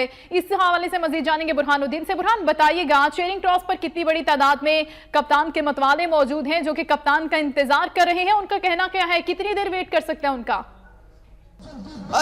है। इस हवाले से मजीद जानेंगे बुरहानुद्दीन से। बुरहान, बताइएगा चेरिंग क्रॉस पर कितनी बड़ी तादाद में कप्तान के मतवाले मौजूद हैं जो कि कप्तान का इंतजार कर रहे हैं, उनका कहना क्या है, कितनी देर वेट कर सकते हैं उनका?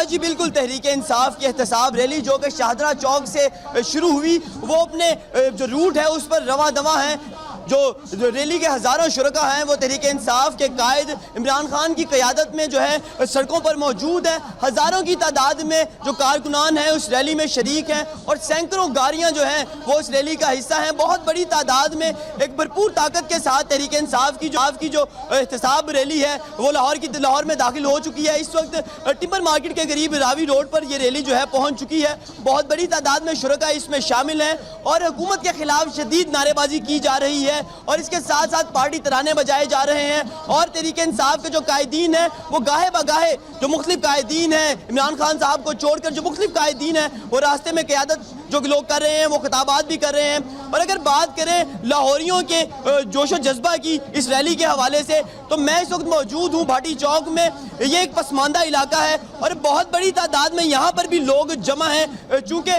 जी बिल्कुल, तहरीक इंसाफ की एहतसाब रैली जो कि शाहदरा चौक से शुरू हुई वो अपने जो रूट है उस पर रवा दवा है। जो रैली के हज़ारों शुरका हैं वो तहरीक इंसाफ के कायद इमरान खान की क़यादत में जो है सड़कों पर मौजूद है। हज़ारों की तादाद में जो कारकुनान हैं उस रैली में शरीक हैं और सैकड़ों गाड़ियाँ जो हैं वो उस रैली का हिस्सा हैं। बहुत बड़ी तादाद में एक भरपूर ताकत के साथ तहरीक इंसाफ की जो एहतसाब रैली है वो लाहौर में दाखिल हो चुकी है। इस वक्त टिम्बर मार्केट के करीब रावी रोड पर यह रैली जो है पहुँच चुकी है। बहुत बड़ी तादाद में शुरका इसमें शामिल हैं और हुकूमत के खिलाफ शदीद नारेबाजी की जा रही है और इसके साथ साथ पार्टी तराने बजाए जा रहे हैं। और तहरीक इंसाफ के जो कायदीन हैं वो गाहे बगाहे जो मुख्तलिफ कायदीन हैं, इमरान खान साहब को छोड़कर जो मुख्तलिफ कायदीन हैं वो रास्ते में क़यादत जो लोग कर रहे हैं वो खिताबात भी कर रहे हैं। और अगर बात करें लाहौरियों के जोशो जज्बा की इस रैली के हवाले से तो मैं इस वक्त मौजूद हूँ भाटी चौक में। ये एक पसमानदा इलाका है और बहुत बड़ी तादाद में यहाँ पर भी लोग जमा हैं। चूँकि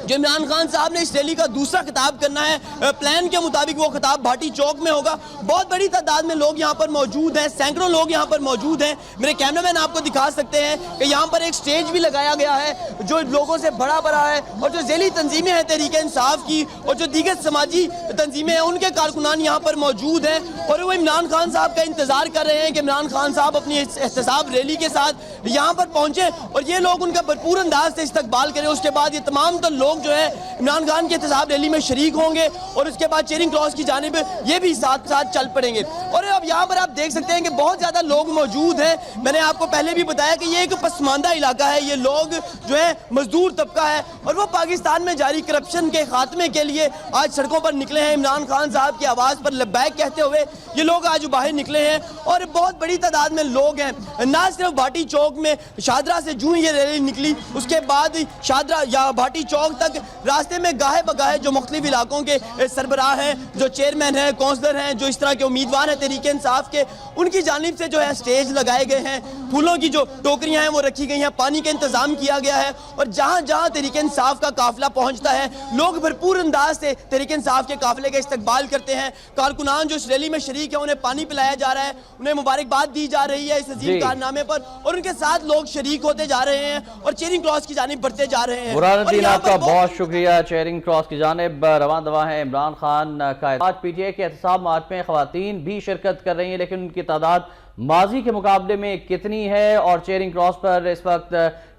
जो इमरान खान साहब ने इस रैली का दूसरा खिताब करना है प्लान के मुताबिक वो खिताब भाटी चौक में होगा। बहुत बड़ी तादाद में लोग यहाँ पर मौजूद हैं, सैकड़ों लोग यहाँ पर मौजूद हैं। मेरे कैमरामैन आपको दिखा सकते हैं कि यहाँ पर एक स्टेज भी लगाया गया है जो लोगों से भरा भरा है और जो ज़ैली तंजीमें हैं तहरीक इंसाफ की और जो दीगर समाजी तंजीमें हैं उनके कारकुनान यहाँ पर मौजूद हैं और वो इमरान खान साहब का इंतज़ार कर रहे हैं कि इमरान खान साहब अपनी एहतसाब रैली के साथ यहाँ पर पहुँचे और ये लोग उनका भरपूर अंदाज से इस्तकबाल करें। उसके बाद ये तमाम तो लोग जो है इमरान खान के एहतसाब रैली में शरीक होंगे और उसके बाद चेरिंग क्रॉस की जानिब ये भी साथ साथ चल पड़ेंगे। और अब यहाँ पर आप देख सकते हैं कि बहुत ज़्यादा लोग मौजूद हैं। मैंने आपको पहले भी बताया कि ये एक पसमानदा इलाका है, ये लोग जो है मजदूर तबका है और वो पाकिस्तान में जारी करप्शन के खात्मे के लिए आज सड़कों पर निकले हैं। इमरान खान साहब की आवाज़ पर लब्बैक कहते हुए ये लोग आज बाहर निकले हैं और बहुत बड़ी तादाद में लोग हैं। ना सिर्फ भाटी चौक में शाहदरा से जूं ये रैली निकली उसके बाद शाहदरा या भाटी चौक तक रास्ते में गाहे बगाहे जो मुख्तलिफ इलाकों के सरबराह हैं, जो चेयरमैन हैं, काउंसलर हैं, जो इस तरह के उम्मीदवार हैं तहरीक इंसाफ के, उनकी जानिब से जो है स्टेज लगाए गए हैं, फूलों की जो टोकरियां हैं वो रखी गई हैं, पानी का इंतजाम किया गया है और जहां जहां तहरीक इंसाफ का काफिला पहुंचता है लोग भरपूर अंदाज से तहरीक इंसाफ के काफिले का इस्तकबाल करते हैं। कारकुनान जो इस रैली में शरीक है उन्हें पानी पिलाया जा रहा है, उन्हें मुबारकबाद दी जा रही है इस अजीम कारनामे पर और उनके साथ लोग शरीक होते जा रहे हैं और चेरिंग क्रॉस की जानिब बढ़ते जा रहे हैं। बुरहानुद्दीन, आपका बहुत शुक्रिया। चेरिंग क्रॉस की जानिब रवां दवा है इमरान खान का। आज पीटीआई के एहतसाब मार्च में खवातीन भी शिरकत कर रही हैं लेकिन उनकी तादाद माजी के मुकाबले में कितनी है और चेरिंग क्रॉस पर इस वक्त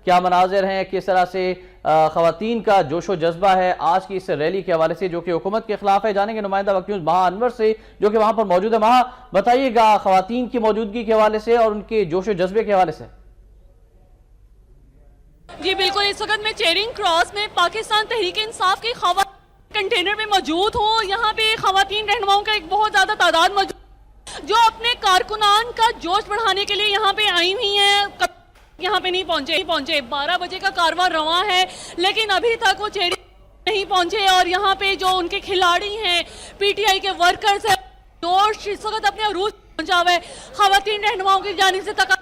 क्या मनाजिर हैं, किस तरह से खवातीन का जोशो जज्बा है आज की इस रैली के हवाले से जो कि हुकूमत के खिलाफ है, जानेंगे नुमाइंदा वक्त न्यूज़ महा अनवर से जो कि वहां पर मौजूद है। महा, बताइएगा खवातीन की मौजूदगी के हवाले से और उनके जोशो जज्बे के हवाले से। जी बिल्कुल, इस वक्त मैं चेरिंग क्रॉस में पाकिस्तान तहरीक इंसाफ के कंटेनर में मौजूद हूँ। यहाँ पे खवातीन रहनुमाओं का एक बहुत ज़्यादा तादाद मौजूद जो अपने कारकुनान का जोश बढ़ाने के लिए यहाँ पे आई हुई हैं। यहाँ पे नहीं पहुँचे 12 बजे का कारवां रवा है लेकिन अभी तक वो चेरिंग नहीं पहुँचे और यहाँ पे जो उनके खिलाड़ी हैं, पीटीआई के वर्कर्स हैं, जोश इस वक्त अपने अरूज पहुँचा हुआ है। खवातीन रहनुमाओं की जानिब से तक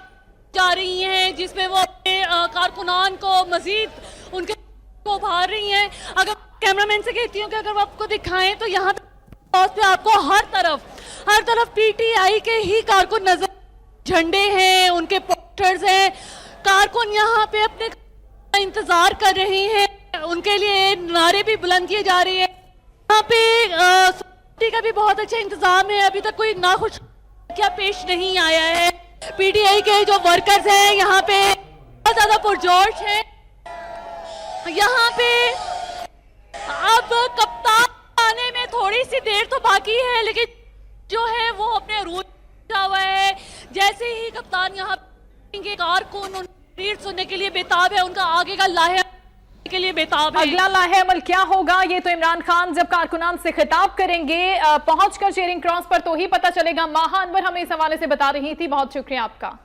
जा रही हैं जिसमें वो अपने कारकुनान को मजीद उनके को उभार रही हैं। अगर कैमरामैन से कहती हूँ कि अगर वो आपको दिखाएं तो यहाँ पे आपको हर तरफ पीटीआई के ही कारकुन नजर, झंडे हैं, उनके पोस्टर्स हैं, कारकुन यहाँ पे अपने इंतजार कर रहे हैं, उनके लिए नारे भी बुलंद किए जा रहे हैं। यहाँ पे सिक्योरिटी का भी बहुत अच्छा इंतजाम है, अभी तक कोई नाखुश क्या पेश नहीं आया है। पीटीआई के जो वर्कर्स हैं यहाँ पे बहुत ज्यादा पुरजोश है। यहाँ पे अब कप्तान आने में थोड़ी सी देर तो बाकी है लेकिन जो है वो अपने अरूज हुआ है। जैसे ही कप्तान यहाँ कारकुन रीड सुनने के लिए बेताब है, उनका आगे का लाहे के लिए बेताब है। अगला लाहे अमल क्या होगा ये तो इमरान खान जब कारकुनान से खिताब करेंगे पहुंचकर चेरिंग क्रॉस पर तो ही पता चलेगा। महा अनवर हमें इस हवाले से बता रही थी, बहुत शुक्रिया आपका।